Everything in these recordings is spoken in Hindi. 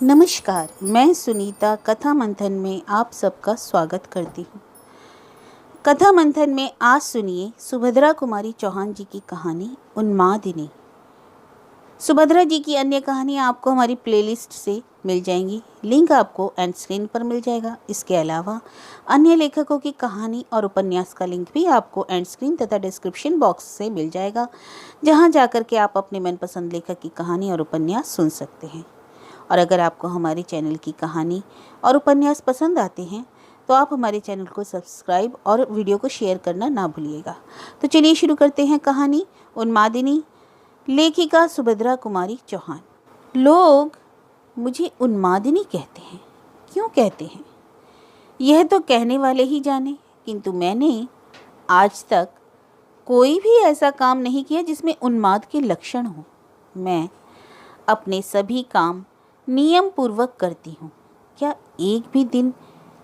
नमस्कार, मैं सुनीता कथा मंथन में आप सबका स्वागत करती हूँ। कथा मंथन में आज सुनिए सुभद्रा कुमारी चौहान जी की कहानी उन्मादिनी। सुभद्रा जी की अन्य कहानियाँ आपको हमारी प्लेलिस्ट से मिल जाएंगी। लिंक आपको एंड स्क्रीन पर मिल जाएगा। इसके अलावा अन्य लेखकों की कहानी और उपन्यास का लिंक भी आपको एंड स्क्रीन तथा डिस्क्रिप्शन बॉक्स से मिल जाएगा, जहाँ जाकर के आप अपने मनपसंद लेखक की कहानी और उपन्यास सुन सकते हैं। और अगर आपको हमारे चैनल की कहानी और उपन्यास पसंद आते हैं तो आप हमारे चैनल को सब्सक्राइब और वीडियो को शेयर करना ना भूलिएगा। तो चलिए शुरू करते हैं कहानी उन्मादिनी। लेखिका सुभद्रा कुमारी चौहान। लोग मुझे उन्मादिनी कहते हैं। क्यों कहते हैं यह तो कहने वाले ही जाने, किंतु मैंने आज तक कोई भी ऐसा काम नहीं किया जिसमें उन्माद के लक्षण हो। मैं अपने सभी काम नियम पूर्वक करती हूँ। क्या एक भी दिन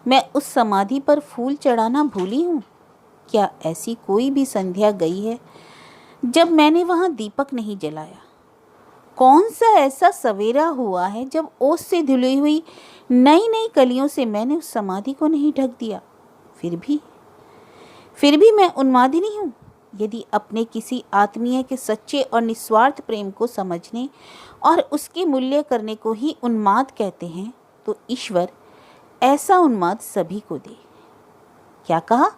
मैं उस समाधि पर फूल चढ़ाना भूली हूँ? क्या ऐसी कोई भी संध्या गई है जब मैंने वहाँ दीपक नहीं जलाया? कौन सा ऐसा सवेरा हुआ है जब ओस से धुली हुई नई नई कलियों से मैंने उस समाधि को नहीं ढक दिया? फिर भी मैं उन्मादिनी हूँ। यदि अपने किसी आत्मीय के सच्चे और निस्वार्थ प्रेम को समझने और उसके मूल्य करने को ही उन्माद कहते हैं, तो ईश्वर ऐसा उन्माद सभी को दे। क्या कहा?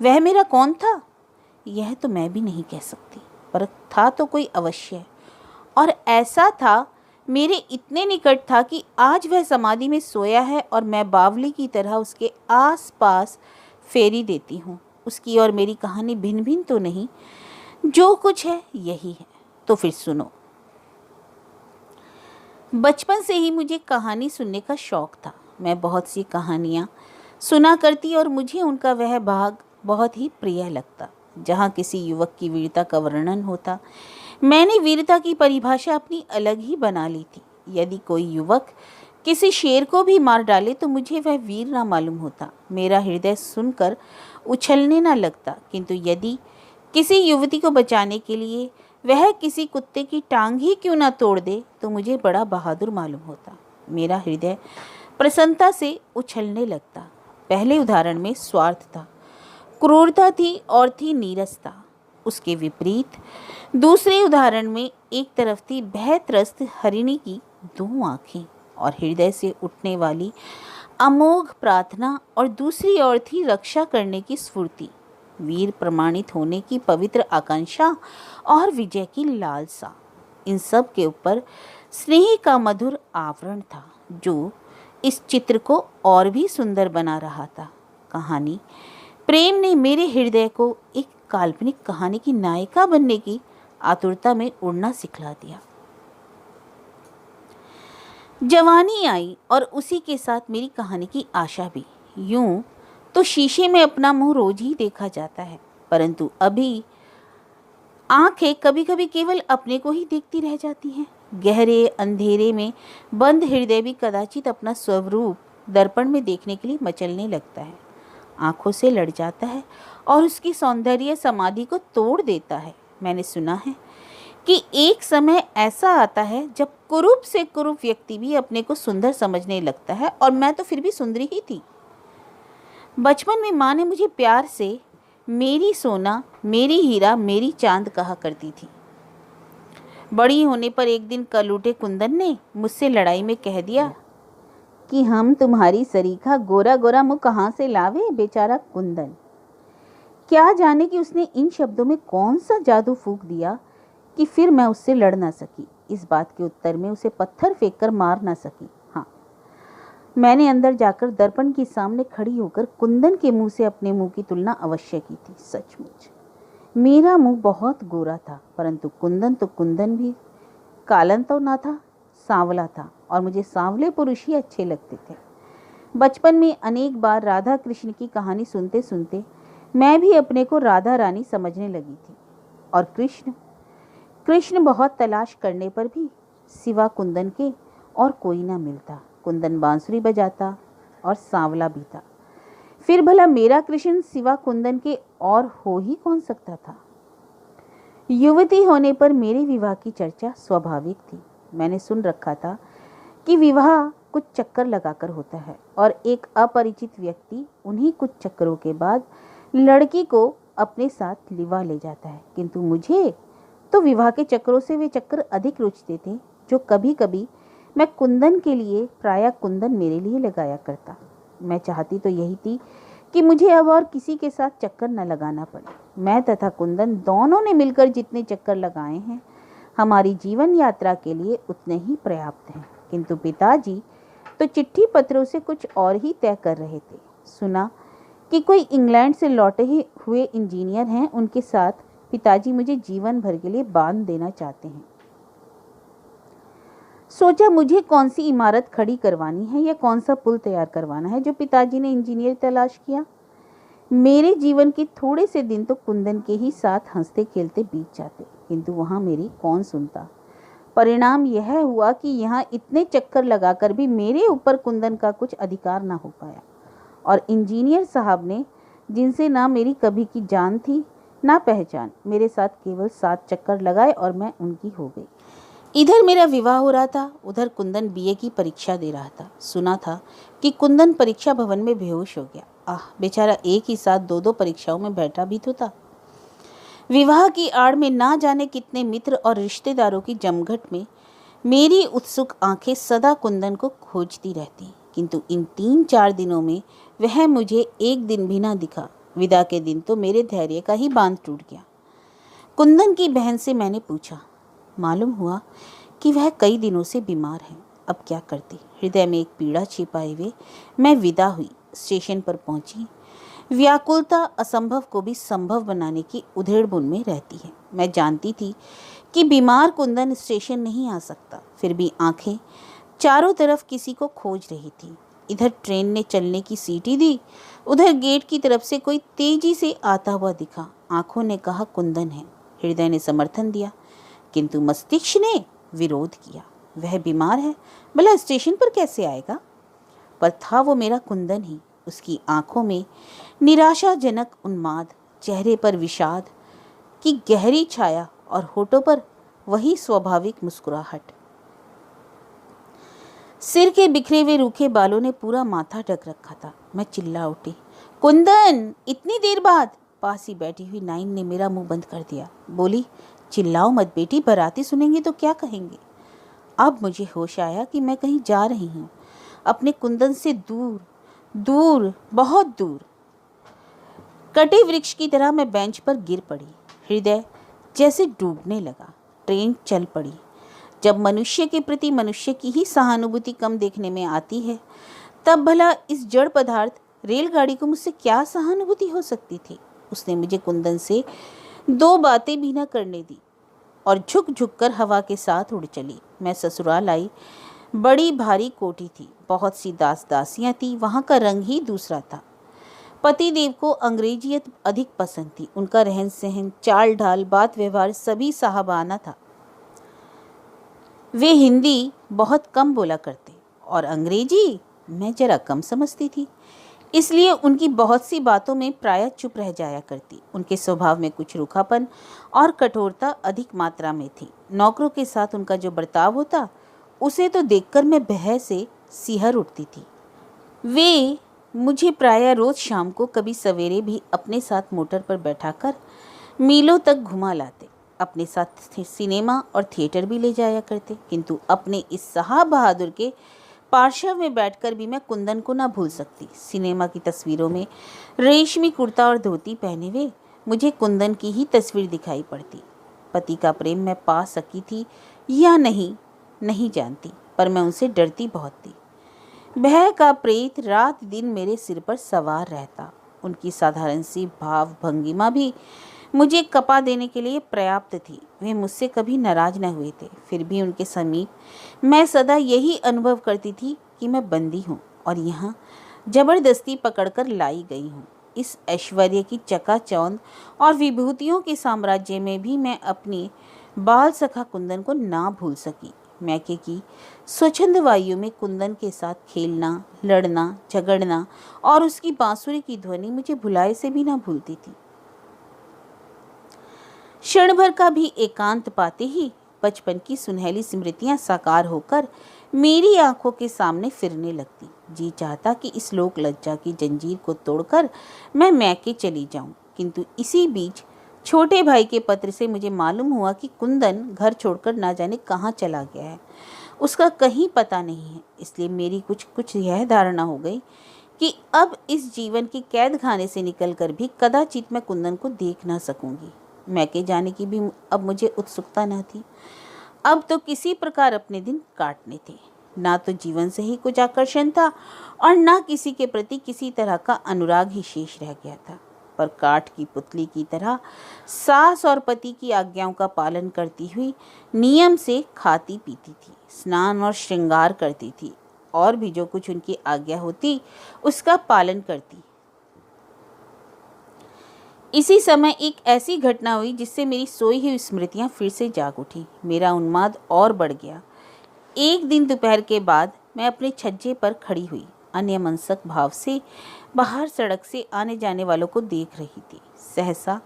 वह मेरा कौन था? यह तो मैं भी नहीं कह सकती, पर था तो कोई अवश्य, और ऐसा था मेरे इतने निकट था कि आज वह समाधि में सोया है और मैं बावली की तरह उसके आस पास फेरी देती हूँ। उसकी और मेरी कहानी भिन्न भिन्न तो नहीं, जो कुछ है यही है। तो फिर सुनो। बचपन से ही मुझे कहानी सुनने का शौक था। मैं बहुत सी कहानियाँ सुना करती और मुझे उनका वह भाग बहुत ही प्रिय लगता जहाँ किसी युवक की वीरता का वर्णन होता। मैंने वीरता की परिभाषा अपनी अलग ही बना ली थी। यदि कोई युवक किसी शेर को भी मार डाले तो मुझे वह वीर ना मालूम होता। मेरा हृदय सुनकर उछलने ना लगता। किंतु यदि किसी युवती को बचाने के लिए वह किसी कुत्ते की टांग ही क्यों ना तोड़ दे तो मुझे बड़ा बहादुर मालूम होता। मेरा हृदय प्रसन्नता से उछलने लगता। पहले उदाहरण में स्वार्थ था, क्रूरता थी और थी नीरसता। उसके विपरीत दूसरे उदाहरण में एक तरफ थी भयत्रस्त हरिणी की दो आँखें और हृदय से उठने वाली अमोघ प्रार्थना, और दूसरी ओर थी रक्षा करने की स्फूर्ति, वीर प्रमाणित होने की पवित्र आकांक्षा और विजय की लालसा। इन सब के ऊपर स्नेह का मधुर आवरण था जो इस चित्र को और भी सुंदर बना रहा था। कहानी प्रेम ने मेरे हृदय को एक काल्पनिक कहानी की नायिका बनने की आतुरता में उड़ना सिखला दिया। जवानी आई और उसी के साथ मेरी कहानी की आशा भी। यूं तो शीशे में अपना मुंह रोज ही देखा जाता है, परंतु अभी आंखें कभी कभी केवल अपने को ही देखती रह जाती हैं। गहरे अंधेरे में बंद हृदय भी कदाचित अपना स्वरूप दर्पण में देखने के लिए मचलने लगता है, आंखों से लड़ जाता है और उसकी सौंदर्य समाधि को तोड़ देता है। मैंने सुना है कि एक समय ऐसा आता है जब कुरूप से कुरूप व्यक्ति भी अपने को सुंदर समझने लगता है, और मैं तो फिर भी सुंदरी ही थी। बचपन में माँ ने मुझे प्यार से मेरी सोना, मेरी हीरा, मेरी चांद कहा करती थी। बड़ी होने पर एक दिन कलूटे कुंदन ने मुझसे लड़ाई में कह दिया कि हम तुम्हारी सरीखा गोरा गोरा मुँह कहाँ से लावे बेचारा कुंदन। क्या जाने कि उसने इन शब्दों में कौन सा जादू फूंक दिया कि फिर मैं उससे लड़ ना सकी। इस बात के उत्तर में उसे पत्थर फेंककर मार ना सकी। हाँ, मैंने अंदर जाकर दर्पण के सामने खड़ी होकर कुंदन के मुंह से अपने मुंह की तुलना अवश्य की थी। सचमुच मेरा मुंह बहुत गोरा था, परंतु कुंदन तो कुंदन भी कालन तो ना था, सांवला था, और मुझे सांवले पुरुष ही अच्छे लगते थे। बचपन में अनेक बार राधा कृष्ण की कहानी सुनते सुनते मैं भी अपने को राधा रानी समझने लगी थी, और कृष्ण बहुत तलाश करने पर भी सिवा कुंदन के और कोई ना मिलता। कुंदन बांसुरी बजाता और सांवला भी था। फिर भला मेरा कृष्ण सिवा कुंदन के और हो ही कौन सकता था। युवती होने पर मेरे विवाह की चर्चा स्वाभाविक थी। मैंने सुन रखा था कि विवाह कुछ चक्कर लगाकर होता है और एक अपरिचित व्यक्ति उन्हीं कुछ चक्करों के बाद लड़की को अपने साथ लिवा ले जाता है। किंतु मुझे तो विवाह के चक्करों से वे चक्कर अधिक रुचते थे जो कभी कभी मैं कुंदन के लिए, प्रायः कुंदन मेरे लिए लगाया करता। मैं चाहती तो यही थी कि मुझे अब और किसी के साथ चक्कर न लगाना पड़े। मैं तथा कुंदन दोनों ने मिलकर जितने चक्कर लगाए हैं हमारी जीवन यात्रा के लिए उतने ही पर्याप्त हैं। किंतु पिताजी तो चिट्ठी पत्रों से कुछ और ही तय कर रहे थे। सुना कि कोई इंग्लैंड से लौटे ही हुए इंजीनियर हैं, उनके साथ पिताजी मुझे जीवन भर के लिए बांध देना चाहते हैं। सोचा मुझे कौन सी इमारत खड़ी करवानी है या कौन सा पुल तैयार करवाना है जो पिताजी ने इंजीनियर तलाश किया। मेरे जीवन के थोड़े से दिन तो कुंदन के ही साथ हंसते खेलते बीत जाते, किंतु वहां मेरी कौन सुनता। परिणाम यह हुआ कि यहाँ इतने चक्कर लगाकर भी मेरे ऊपर कुंदन का कुछ अधिकार न हो पाया और इंजीनियर साहब ने, जिनसे ना मेरी कभी की जान थी ना पहचान, मेरे साथ केवल 7 चक्कर लगाए और मैं उनकी हो गई। इधर मेरा विवाह हो रहा था, उधर कुंदन बीए की परीक्षा दे रहा था। सुना था कि कुंदन परीक्षा भवन में बेहोश हो गया। बेचारा एक ही साथ 2-2 परीक्षाओं में बैठा भी तो था। विवाह की आड़ में ना जाने कितने मित्र और रिश्तेदारों की जमघट में मेरी उत्सुक आंखें सदा कुंदन को खोजती रहती, किंतु इन 3-4 दिनों में वह मुझे एक दिन भी ना दिखा। विदा के दिन तो मेरे धैर्य का ही बांध टूट गया। कुंदन की बहन से मैंने पूछा, मालूम हुआ कि वह कई दिनों से बीमार है। अब क्या करती। हृदय में एक पीड़ा छिपाए हुए मैं विदा हुई, स्टेशन पर पहुंची। व्याकुलता असंभव को भी संभव बनाने की उधेड़-बुन में रहती है। मैं जानती थी कि बीमार कुंदन स्टेशन नहीं आ सकता, फिर भी आंखें चारों तरफ किसी को खोज रही थी। इधर ट्रेन ने चलने की सीटी दी, उधर गेट की तरफ से कोई तेजी से आता हुआ दिखा। आंखों ने कहा कुंदन है, हृदय ने समर्थन दिया, किंतु मस्तिष्क ने विरोध किया। वह बीमार है, भला स्टेशन पर कैसे आएगा। पर था वो मेरा कुंदन ही। उसकी आंखों में निराशाजनक उन्माद, चेहरे पर विषाद की गहरी छाया और होठों पर वही स्वाभाविक मुस्कुराहट। सिर के बिखरे हुए रूखे बालों ने पूरा माथा ढक रखा था। मैं चिल्ला उठी, कुंदन, इतनी देर बाद। पास ही बैठी हुई नाइन ने मेरा मुंह बंद कर दिया। बोली, चिल्लाओ मत बेटी, बाराती सुनेंगे तो क्या कहेंगे। अब मुझे होश आया कि मैं कहीं जा रही हूँ, अपने कुंदन से दूर दूर, बहुत दूर। कटे वृक्ष की तरह मैं बेंच पर गिर पड़ी। हृदय जैसे डूबने लगा। ट्रेन चल पड़ी। जब मनुष्य के प्रति मनुष्य की ही सहानुभूति कम देखने में आती है, तब भला इस जड़ पदार्थ रेलगाड़ी को मुझसे क्या सहानुभूति हो सकती थी। उसने मुझे कुंदन से 2 बातें भी न करने दी और झुक झुक कर हवा के साथ उड़ चली। मैं ससुराल आई। बड़ी भारी कोठी थी, बहुत सी दास दासियां थी, वहां का रंग ही दूसरा था। पति देव को अंग्रेजियत अधिक पसंद थी। उनका रहन सहन, चाल ढाल, बात व्यवहार सभी साहबाना था। वे हिंदी बहुत कम बोला करते और अंग्रेजी मैं जरा कम समझती थी, इसलिए उनकी बहुत सी बातों में प्रायः चुप रह जाया करती। उनके स्वभाव में कुछ रूखापन और कठोरता अधिक मात्रा में थी। नौकरों के साथ उनका जो बर्ताव होता, उसे तो देखकर मैं भय से सिहर उठती थी। वे मुझे प्रायः रोज शाम को, कभी सवेरे भी अपने साथ मोटर पर बैठाकर मीलों तक घुमा लाते। अपने साथ सिनेमा और थिएटर भी ले जाया करते, किंतु अपने इस साहब बहादुर के पार्श्व में बैठकर भी मैं कुंदन को ना भूल सकती। सिनेमा की तस्वीरों में रेशमी कुर्ता और धोती पहने हुए मुझे कुंदन की ही तस्वीर दिखाई पड़ती। पति का प्रेम मैं पा सकी थी या नहीं जानती, पर मैं उनसे डरती बहुत थी। भय का प्रेत रात दिन मेरे सिर पर सवार रहता। उनकी साधारण सी भाव भंगिमा भी मुझे कपा देने के लिए पर्याप्त थी। वे मुझसे कभी नाराज न हुए थे, फिर भी उनके समीप मैं सदा यही अनुभव करती थी कि मैं बंदी हूँ और यहाँ जबरदस्ती पकड़कर लाई गई हूँ। इस ऐश्वर्य की चकाचौंध और विभूतियों के साम्राज्य में भी मैं अपनी बाल सखा कुंदन को ना भूल सकी। मैके की स्वच्छंद वायु में कुंदन के साथ खेलना, लड़ना, झगड़ना और उसकी बांसुरी की ध्वनि मुझे भुलाए से भी ना भूलती थी। क्षण भर का भी एकांत पाते ही बचपन की सुनहली स्मृतियां साकार होकर मेरी आंखों के सामने फिरने लगती। जी चाहता कि इस लोक लज्जा की जंजीर को तोड़कर मैं मैके चली जाऊं, किंतु इसी बीच छोटे भाई के पत्र से मुझे मालूम हुआ कि कुंदन घर छोड़कर ना जाने कहाँ चला गया है। उसका कहीं पता नहीं है। इसलिए मेरी कुछ यह धारणा हो गई कि अब इस जीवन की कैद खाने से निकलकर भी कदाचित मैं कुंदन को देख ना सकूंगी। मैके जाने की भी अब मुझे उत्सुकता न थी। अब तो किसी प्रकार अपने दिन काटने थे। ना तो जीवन से ही कुछ आकर्षण था और ना किसी के प्रति किसी तरह का अनुराग ही शेष रह गया था। पर काठ की पुतली की तरह सास और पति की आज्ञाओं का पालन करती हुई नियम से खाती पीती थी, स्नान और श्रृंगार करती थी, और भी जो कुछ उनकी आज्ञा होती उसका पालन करती। इसी समय एक ऐसी घटना हुई जिससे मेरी सोई हुई स्मृतियां फिर से जाग उठी। मेरा उन्माद और बढ़ गया। एक दिन दोपहर के बाद मैं अपने छज्जे पर खड़ी हुई अन्यमनस्क भाव से बाहर सड़क से आने जाने वालों को देख रही थी। सहसा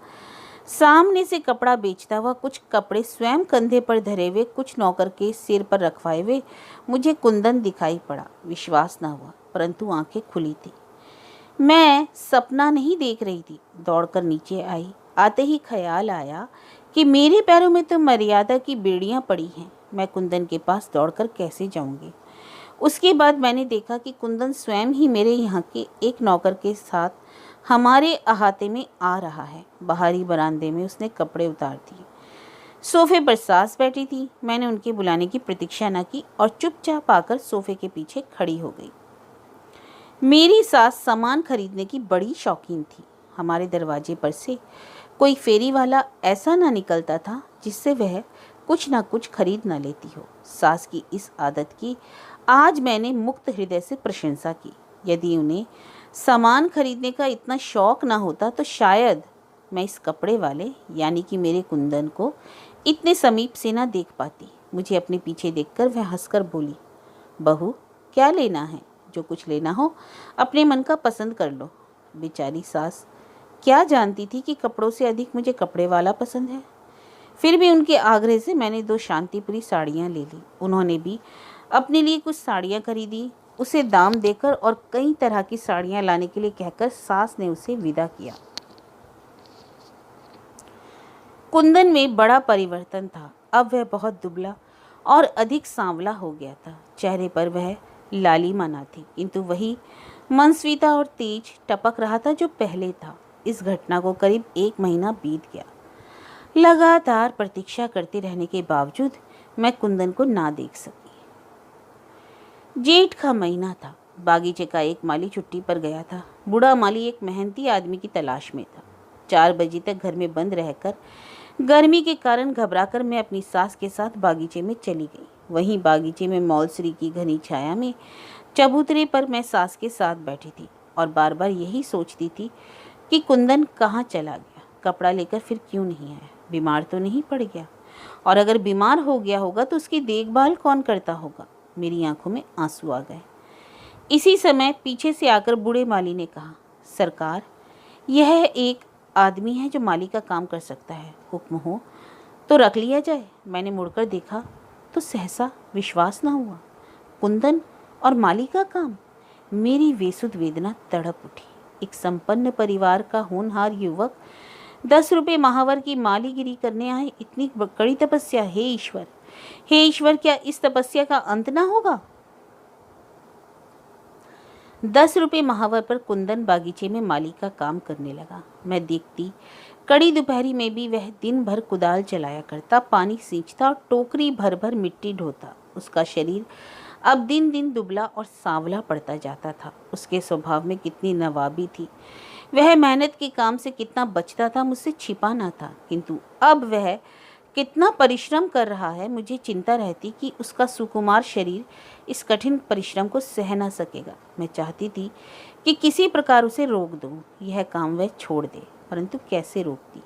सामने से कपड़ा बेचता हुआ, कुछ कपड़े स्वयं कंधे पर धरे हुए, कुछ नौकर के सिर पर रखवाए हुए मुझे कुंदन दिखाई पड़ा। विश्वास न हुआ, परंतु आंखें खुली थी। मैं सपना नहीं देख रही थी। दौड़कर नीचे आई। आते ही ख्याल आया कि मेरे पैरों में तो मर्यादा की बेड़ियां पड़ी हैं। मैं कुंदन के पास दौड़कर कैसे जाऊंगी। उसके बाद मैंने देखा कि कुंदन स्वयं ही मेरे यहाँ के एक नौकर के साथ हमारे अहाते में आ रहा है। बाहरी बरामदे में उसने कपड़े उतार दिए। सोफे पर सास बैठी थी। मैंने उनके बुलाने की प्रतीक्षा न की और चुपचाप आकर सोफे के पीछे खड़ी हो गई। मेरी सास सामान खरीदने की बड़ी शौकीन थी। हमारे दरवाजे पर से कोई फेरी वाला ऐसा ना निकलता था जिससे वह कुछ ना कुछ खरीद ना लेती हो। सास की इस आदत की आज मैंने मुक्त हृदय से प्रशंसा की। यदि उन्हें सामान खरीदने का इतना शौक ना होता तो शायद मैं इस कपड़े वाले यानी कि मेरे कुंदन को इतने समीप से ना देख पाती। मुझे अपने पीछे देखकर वह हंसकर बोली, बहू क्या लेना है? जो कुछ लेना हो अपने मन का पसंद कर लो। बेचारी सास क्या जानती थी कि कपड़ों से अधिक मुझे कपड़े वाला पसंद है। फिर भी उनके आग्रह से मैंने 2 शांतिपुरी साड़ियाँ ले ली। उन्होंने भी अपने लिए कुछ साड़ियाँ खरीदी। उसे दाम देकर और कई तरह की साड़ियाँ लाने के लिए कहकर सास ने उसे विदा किया। कुंदन में बड़ा परिवर्तन था। अब वह बहुत दुबला और अधिक सांवला हो गया था। चेहरे पर वह लालिमा न थी, किंतु वही मनस्विता और तेज टपक रहा था जो पहले था। इस घटना को करीब 1 महीना बीत गया। लगातार प्रतीक्षा करते रहने के बावजूद मैं कुंदन को ना देख सकी। जेठ का महीना था। बागीचे का एक माली छुट्टी पर गया था। बूढ़ा माली एक मेहनती आदमी की तलाश में था। 4 बजे तक घर में बंद रहकर गर्मी के कारण घबराकर मैं अपनी सास के साथ बागीचे में चली गई। वहीं बागीचे में मौलसरी की घनी छाया में चबूतरे पर मैं सास के साथ बैठी थी और बार बार यही सोचती थी कि कुंदन कहाँ चला गया, कपड़ा लेकर फिर क्यों नहीं आया, बीमार तो नहीं पड़ गया, और अगर बीमार हो गया होगा तो उसकी देखभाल कौन करता होगा। मेरी आंखों में आंसू आ गए। इसी समय पीछे से आकर बूढ़े माली ने कहा, सरकार, यह एक आदमी है जो माली का काम कर सकता है, हुक्म हो तो रख लिया जाए। मैंने मुड़कर देखा तो सहसा विश्वास न हुआ। कुंदन और माली का काम। मेरी बेसुध वेदना तड़प उठी। एक संपन्न परिवार का होनहार युवक 10 रुपये माहवर की मालीगिरी करने आए। इतनी कड़ी तपस्या! हे ईश्वर, हे ईश्वर, क्या इस तपस्या का अंत ना होगा? 10 रुपये माहवर पर कुंदन बागीचे में माली का काम करने लगा। मैं देखती कड़ी दोपहरी में भी वह दिन भर कुदाल चलाया करता, पानी सींचता और टोकरी भर भर मिट्टी ढोता। उसका शरीर अब दिन दिन दुबला और सांवला पड़ता जाता था। उसके स्वभाव में कितनी नवाबी थी। वह मेहनत के काम से कितना बचता था मुझसे छिपा ना था, किंतु अब वह कितना परिश्रम कर रहा है मुझे चिंता रहती कि उसका सुकुमार शरीर इस कठिन परिश्रम को सह ना सकेगा। मैं चाहती थी कि किसी प्रकार उसे रोक दूं, यह काम वह छोड़ दे, परंतु कैसे रोकती?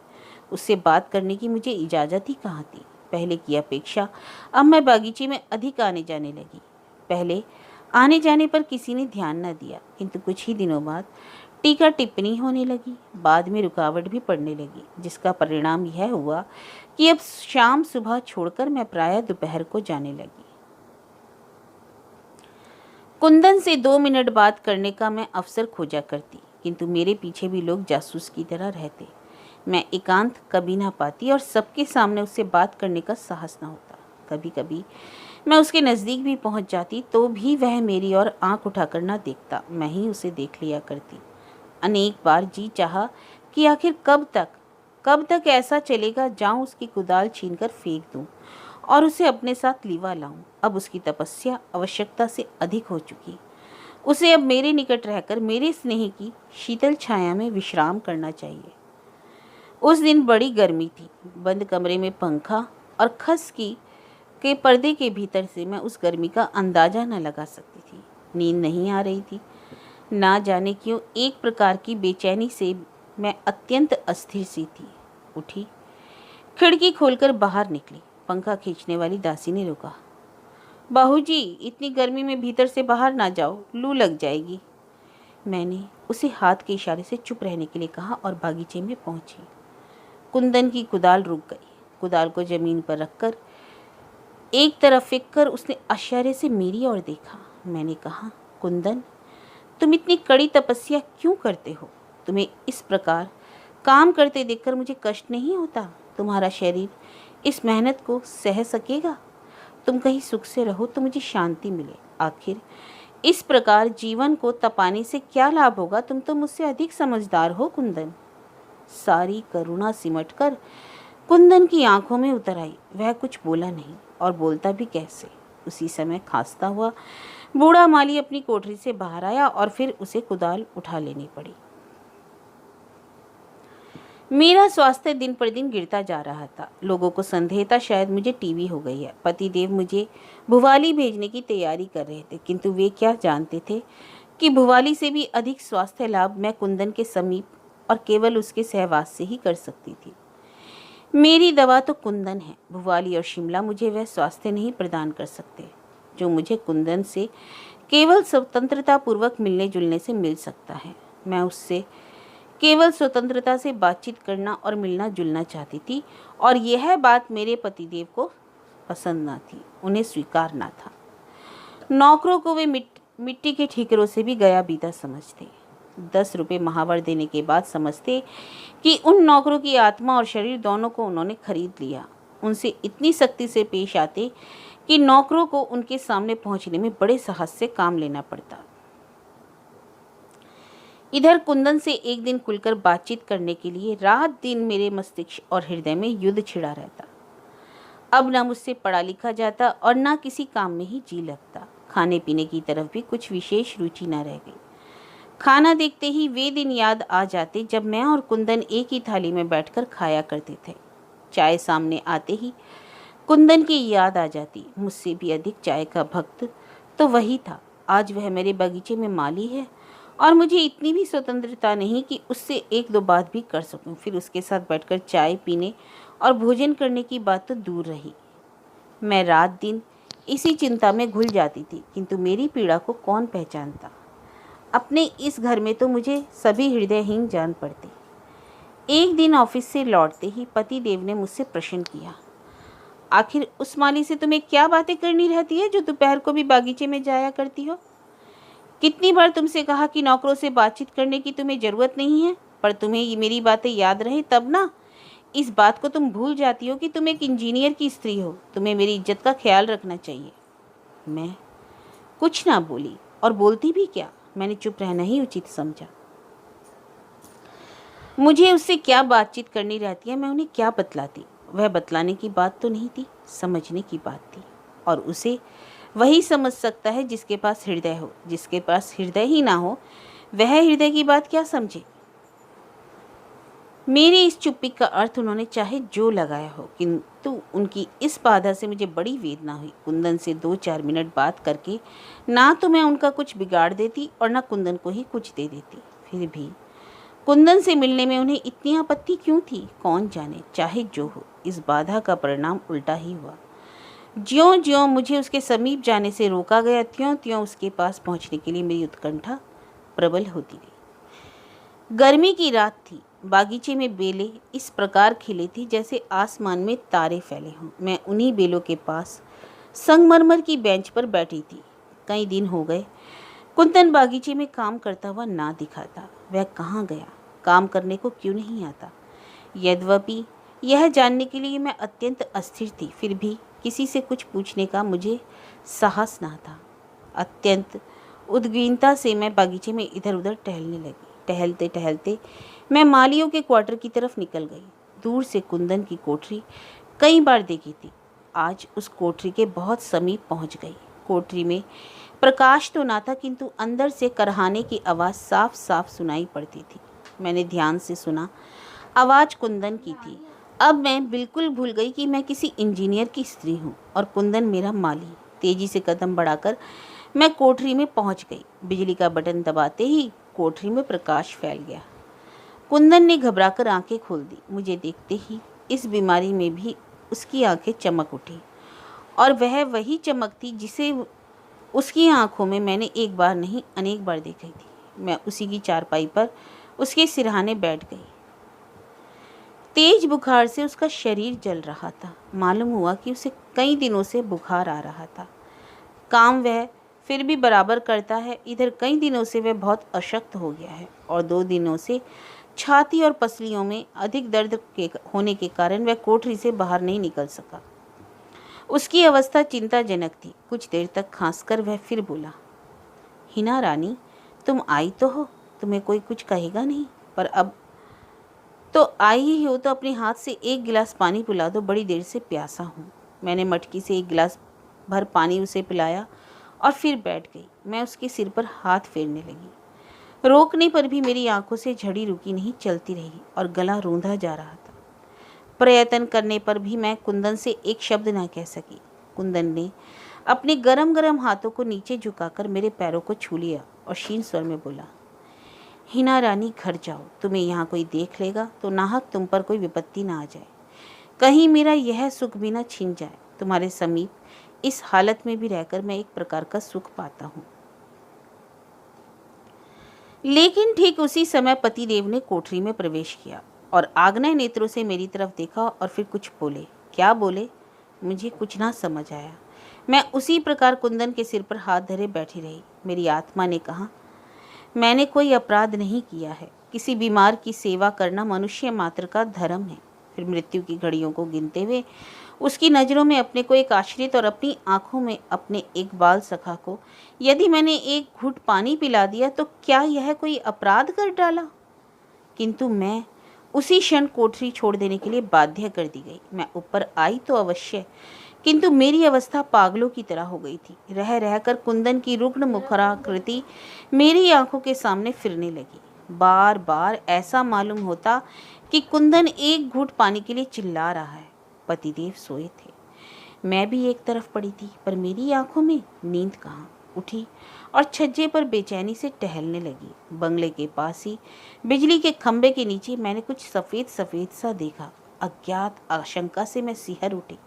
उससे बात करने की मुझे इजाज़त ही कहाँ थी। पहले की अपेक्षा अब मैं बागीचे में अधिक आने जाने लगी। पहले आने जाने पर किसी ने ध्यान न दिया, किंतु कुछ ही दिनों बाद टीका टिप्पणी होने लगी। बाद में रुकावट भी पड़ने लगी, जिसका परिणाम यह हुआ कि अब शाम सुबह छोड़कर मैं प्रायः दोपहर को जाने लगी। कुंदन से 2 मिनट बात करने का मैं अवसर खोजा करती, किंतु मेरे पीछे भी लोग जासूस की तरह रहते। मैं एकांत कभी ना पाती और सबके सामने उससे बात करने का साहस ना होता। कभी कभी मैं उसके नज़दीक भी पहुंच जाती तो भी वह मेरी ओर आंख उठाकर ना देखता, मैं ही उसे देख लिया करती। अनेक बार जी चाहा कि आखिर कब तक ऐसा चलेगा, जाऊं उसकी कुदाल छीनकर फेंक दूं और उसे अपने साथ लिवा लाऊं। अब उसकी तपस्या आवश्यकता से अधिक हो चुकी। उसे अब मेरे निकट रहकर मेरे स्नेह की शीतल छाया में विश्राम करना चाहिए। उस दिन बड़ी गर्मी थी। बंद कमरे में पंखा और खस के पर्दे के भीतर से मैं उस गर्मी का अंदाजा न लगा सकती थी। नींद नहीं आ रही थी। ना जाने क्यों एक प्रकार की बेचैनी से मैं अत्यंत अस्थिर सी थी। उठी, खिड़की खोलकर बाहर निकली। पंखा खींचने वाली दासी ने रोका। बाबूजी, इतनी गर्मी में भीतर से बाहर ना जाओ, लू लग जाएगी। मैंने उसे हाथ के इशारे से चुप रहने के लिए कहा और बागीचे में पहुंची। कुंदन की कुदाल रुक गई। कुदाल को जमीन पर रखकर एक तरफ फेंक कर उसने आश्चर्य से मेरी ओर देखा। मैंने कहा, कुंदन, तुम इतनी कड़ी तपस्या क्यों करते हो? तुम्हें इस प्रकार काम करते देखकर मुझे कष्ट नहीं होता? तुम्हारा शरीर इस मेहनत को सह सकेगा? तुम कहीं सुख से रहो तो मुझे शांति मिले। आखिर इस प्रकार जीवन को तपाने से क्या लाभ होगा? तुम तो मुझसे अधिक समझदार हो कुंदन। सारी करुणा सिमटकर कुंदन की आंखों में उतर आई। वह कुछ बोला नहीं, और बोलता भी कैसे। उसी समय खांसता हुआ बूढ़ा माली अपनी कोठरी से बाहर आया और फिर उसे कुदाल उठा लेनी पड़ी। मेरा स्वास्थ्य दिन पर दिन गिरता जा रहा था। लोगों को संदेह था शायद मुझे टीबी हो गई है। पतिदेव मुझे भुवाली भेजने की तैयारी कर रहे थे, किंतु वे क्या जानते थे कि भुवाली से भी अधिक स्वास्थ्य लाभ मैं कुंदन के समीप और केवल उसके सहवास से ही कर सकती थी। मेरी दवा तो कुंदन है। भुवाली और शिमला मुझे वह स्वास्थ्य नहीं प्रदान कर सकते जो मुझे कुंदन से केवल स्वतंत्रता पूर्वक मिलने जुलने से मिल सकता है। मैं उससे केवल स्वतंत्रता से बातचीत करना और मिलना जुलना चाहती थी, और यह बात मेरे पतिदेव को पसंद ना थी, उन्हें स्वीकार ना था। नौकरों को वे मिट्टी के ठीकरों से भी गया बीता समझते। 10 रुपये महावर देने के बाद समझते कि उन नौकरों की आत्मा और शरीर दोनों को उन्होंने खरीद लिया। उनसे इतनी सख्ती से पेश आते कि नौकरों को उनके सामने पहुंचने में बड़े साहस से काम लेना पड़ता। इधर कुंदन से एक दिन खुलकर बातचीत करने के लिए रात दिन मेरे मस्तिष्क और हृदय में युद्ध छिड़ा रहता। अब न मुझसे पढ़ा लिखा जाता और न किसी काम में ही जी लगता। खाने पीने की तरफ भी कुछ विशेष रुचि न रह गई। खाना देखते ही वे दिन याद आ जाते जब मैं और कुंदन एक ही थाली में बैठकर खाया करते थे। चाय सामने आते ही कुंदन की याद आ जाती। मुझसे भी अधिक चाय का भक्त तो वही था। आज वह मेरे बगीचे में माली है और मुझे इतनी भी स्वतंत्रता नहीं कि उससे 1-2 बात भी कर सकूं। फिर उसके साथ बैठकर चाय पीने और भोजन करने की बात तो दूर रही। मैं रात दिन इसी चिंता में घुल जाती थी, किंतु मेरी पीड़ा को कौन पहचानता। अपने इस घर में तो मुझे सभी हृदयहीन जान पड़ते। एक दिन ऑफिस से लौटते ही पति देव ने मुझसे प्रश्न किया, आखिर उस माली से तुम्हें क्या बातें करनी रहती है जो दोपहर को भी बागीचे में जाया करती हो? कितनी बार तुमसे कहा कि नौकरों से बातचीत करने की तुम्हें ज़रूरत नहीं है, पर तुम्हें ये मेरी बातें याद रहे तब ना। इस बात को तुम भूल जाती हो कि तुम एक इंजीनियर की स्त्री हो। तुम्हें मेरी इज्जत का ख्याल रखना चाहिए। मैं कुछ ना बोली, और बोलती भी क्या, मैंने चुप रहना ही उचित समझा। मुझे उससे क्या बातचीत करनी रहती है, मैं उन्हें क्या बतलाती। वह बतलाने की बात तो नहीं थी, समझने की बात थी, और उसे वही समझ सकता है जिसके पास हृदय हो। जिसके पास हृदय ही ना हो वह हृदय की बात क्या समझे। मेरी इस चुप्पी का अर्थ उन्होंने चाहे जो लगाया हो, किंतु उनकी इस बाधा से मुझे बड़ी वेदना हुई। कुंदन से 2-4 मिनट बात करके ना तो मैं उनका कुछ बिगाड़ देती और ना कुंदन को ही कुछ दे देती। फिर भी कुंदन से मिलने में उन्हें इतनी आपत्ति क्यों थी, कौन जाने। चाहे जो हो, इस बाधा का परिणाम उल्टा ही हुआ। ज्यों ज्यों मुझे उसके समीप जाने से रोका गया, त्यों त्यों उसके पास पहुंचने के लिए मेरी उत्कंठा प्रबल होती गई। गर्मी की रात थी। बागीचे में बेलें इस प्रकार खिली थी जैसे आसमान में तारे फैले हों। मैं उन्हीं बेलों के पास संगमरमर की बेंच पर बैठी थी। कई दिन हो गए कुंदन बागीचे में काम करता हुआ ना दिखाता। वह कहाँ गया, काम करने को क्यों नहीं आता? यद्यपि यह जानने के लिए मैं अत्यंत अस्थिर थी, फिर भी किसी से कुछ पूछने का मुझे साहस ना था। अत्यंत उद्विग्नता से मैं बागीचे में इधर उधर टहलने लगी। टहलते टहलते मैं मालियों के क्वार्टर की तरफ निकल गई। दूर से कुंदन की कोठरी कई बार देखी थी, आज उस कोठरी के बहुत समीप पहुंच गई। कोठरी में प्रकाश तो ना था, किंतु अंदर से करहाने की आवाज़ साफ साफ सुनाई पड़ती थी। मैंने ध्यान से सुना, आवाज़ कुंदन की थी। अब मैं बिल्कुल भूल गई कि मैं किसी इंजीनियर की स्त्री हूँ और कुंदन मेरा माली। तेजी से कदम बढ़ाकर मैं कोठरी में पहुँच गई। बिजली का बटन दबाते ही कोठरी में प्रकाश फैल गया। कुंदन ने घबराकर आंखें खोल दी। मुझे देखते ही इस बीमारी में भी उसकी आंखें चमक उठी, और वह वही चमक थी जिसे उसकी आंखों में मैंने एक बार नहीं अनेक बार देखी थी। मैं उसी की चारपाई पर उसके सिरहाने बैठ गई। तेज बुखार से उसका शरीर जल रहा था। मालूम हुआ कि उसे कई दिनों से बुखार आ रहा था। काम वह फिर भी बराबर करता है, इधर कई दिनों से वह बहुत अशक्त हो गया है और 2 दिनों से छाती और पसलियों में अधिक दर्द होने के कारण वह कोठरी से बाहर नहीं निकल सका। उसकी अवस्था चिंताजनक थी। कुछ देर तक खांसकर वह फिर बोला, हिना रानी, तुम आई तो हो, तुम्हें कोई कुछ कहेगा नहीं, पर अब तो आई ही हो तो अपने हाथ से 1 गिलास पानी पिला दो, बड़ी देर से प्यासा हूँ। मैंने मटकी से 1 गिलास भर पानी उसे पिलाया और फिर बैठ गई। मैं उसके सिर पर हाथ फेरने लगी। रोकने पर भी मेरी आंखों से झड़ी रुकी नहीं, चलती रही और गला रूंधा जा रहा था। प्रयत्न करने पर भी मैं कुंदन से एक शब्द न कह सकी। कुंदन ने अपने गरम गरम हाथों को नीचे झुकाकर मेरे पैरों को छू लिया और क्षीण स्वर में बोला, हिना रानी, घर जाओ, तुम्हें यहाँ कोई देख लेगा तो नाहक तुम पर कोई विपत्ति ना आ जाए। कहीं मेरा यह सुख भी ना छिन जाए। तुम्हारे समीप इस हालत में भी रहकर मैं एक प्रकार का सुख पाता हूँ। लेकिन ठीक उसी समय पतिदेव ने कोठरी में प्रवेश किया और आग्नेय नेत्रों से मेरी तरफ देखा और फिर कुछ बोले। क्या बोले मुझे कुछ ना समझ आया। मैं उसी प्रकार कुंदन के सिर पर हाथ धरे बैठी रही। मेरी आत्मा ने कहा, मैंने कोई अपराध नहीं किया है। किसी बीमार की सेवा करना मनुष्य मात्र का धर्म है। फिर मृत्यु की घड़ियों को गिनते हुए उसकी नज़रों में अपने को एक आश्रित और अपनी आंखों में अपने एक बाल सखा को यदि मैंने एक घूंट पानी पिला दिया तो क्या यह कोई अपराध कर डाला? किंतु मैं उसी क्षण कोठरी छोड़ देने के लिए बाध्य कर दी गई। मैं ऊपर आई तो अवश्य, किंतु मेरी अवस्था पागलों की तरह हो गई थी। रह रहकर कुंदन की रुग्ण मुखराकृति मेरी आंखों के सामने फिरने लगी। बार बार ऐसा मालूम होता कि कुंदन एक घूंट पानी के लिए चिल्ला रहा है। पतिदेव सोए थे, मैं भी एक तरफ पड़ी थी, पर मेरी आंखों में नींद कहाँ। उठी और छज्जे पर बेचैनी से टहलने लगी। बंगले के पास ही बिजली के खंभे के नीचे मैंने कुछ सफ़ेद सफ़ेद सा देखा। अज्ञात आशंका से मैं सिहर उठी।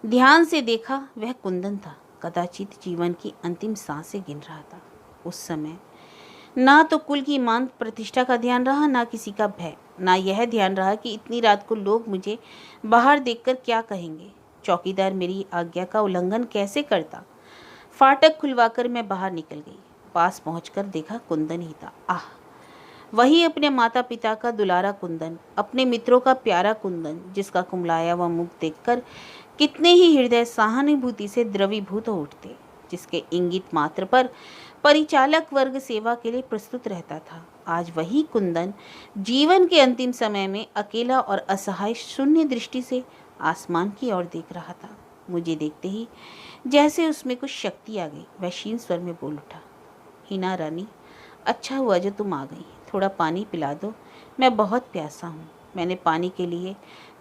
ध्यान से देखा, वह कुंदन था। कदाचित जीवन की अंतिम सांसें गिन रहा था। उस समय ना तो कुल की मान प्रतिष्ठा का ध्यान रहा, ना किसी का भय, ना यह ध्यान रहा कि इतनी रात को लोग मुझे बाहर देखकर क्या कहेंगे। चौकीदार मेरी आज्ञा का उल्लंघन कैसे करता। फाटक खुलवाकर मैं बाहर निकल गई। पास पहुंचकर देखा कुंदन ही था। आह, वही अपने माता पिता का दुलारा कुंदन, अपने मित्रों का प्यारा कुंदन, जिसका कुमलाया हुआ मुख देखकर कितने ही हृदय सहानुभूति से द्रवीभूत हो उठते, जिसके इंगित मात्र पर परिचालक वर्ग सेवा के लिए प्रस्तुत रहता था। आज वही कुंदन जीवन के अंतिम समय में अकेला और असहाय शून्य दृष्टि से आसमान की ओर देख रहा था। मुझे देखते ही जैसे उसमें कुछ शक्ति आ गई। वह क्षीण स्वर में बोल उठा, हिना रानी, अच्छा हुआ जो तुम आ गई, थोड़ा पानी पिला दो, मैं बहुत प्यासा हूँ। मैंने पानी के लिए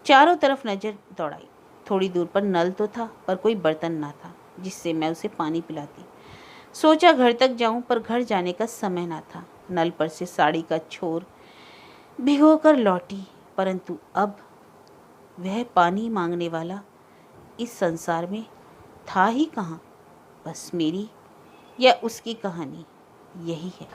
चारों तरफ नज़र दौड़ाई। थोड़ी दूर पर नल तो था, पर कोई बर्तन ना था जिससे मैं उसे पानी पिलाती। सोचा घर तक जाऊं, पर घर जाने का समय ना था। नल पर से साड़ी का छोर भिगोकर लौटी, परंतु अब वह पानी मांगने वाला इस संसार में था ही कहाँ। बस मेरी या उसकी कहानी यही है।